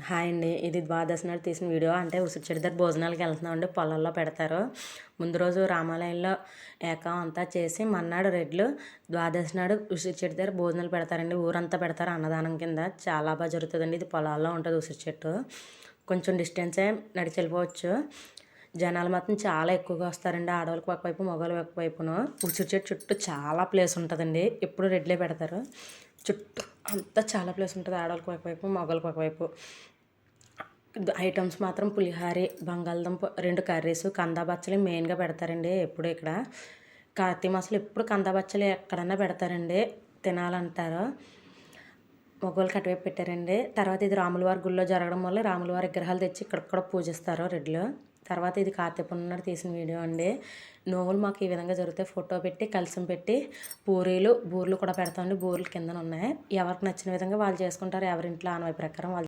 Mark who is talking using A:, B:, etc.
A: Hi అండి. ఇది ద్వాదశి నాడు తీసిన వీడియో. అంటే ఉసిరి చెట్టు దగ్గర భోజనాలకి వెళ్తున్నామండి. పొలాల్లో పెడతారు. ముందు రోజు రామాలయంలో ఏకం అంతా చేసి మర్నాడు రెడ్లు ద్వాదశి నాడు ఉసిరి చెట్టు దగ్గర భోజనాలు పెడతారండి. ఊరంతా పెడతారు అన్నదానం కింద. చాలా బాగా జరుగుతుందండి. ఇది పొలాల్లో ఉంటుంది ఉసిరి చెట్టు. కొంచెం డిస్టెన్సే నడిచి వెళ్ళిపోవచ్చు. జనాలు మాత్రం చాలా ఎక్కువగా వస్తారండి. ఆడవాళ్ళకి ఒకవైపు మగవాళ్ళకి ఒకవైపును. ఉసిరి చెట్టు చుట్టూ చాలా ప్లేస్ ఉంటుందండి. ఎప్పుడు రెడ్లే పెడతారు. చుట్టూ అంతా చాలా ప్లేస్ ఉంటుంది. ఆడవాళ్ళకి ఒకవైపు మగవాళ్ళకి ఒకవైపు. ఐటమ్స్ మాత్రం పులిహారి, బంగాళదుంప, 2 కర్రీస్, కందా బచ్చలి మెయిన్గా పెడతారండి. ఎప్పుడు ఇక్కడ కార్తీక మాసంలో ఎప్పుడు కందా బచ్చలి ఎక్కడన్నా పెడతారండి. తినాలంటారు. మగవాళ్ళకి అటువైపు పెట్టారండి. తర్వాత ఇది రాములవారి గుళ్ళో జరగడం వల్ల రాములవారి విగ్రహాలు తెచ్చి ఇక్కడ కూడా పూజిస్తారు రెడ్లు. తర్వాత ఇది కార్తీక పూర్ణిమ నాడు తీసిన వీడియో అండి. నోములు మాకు ఈ విధంగా జరిగితే ఫోటో పెట్టి కలసం పెట్టి బూర్లు కూడా పెడతామండి. బూరెలు కిందన ఉన్నాయి. ఎవరికి నచ్చిన విధంగా వాళ్ళు చేసుకుంటారు. ఎవరింట్లో ఆనవాయి ప్రకారం వాళ్ళు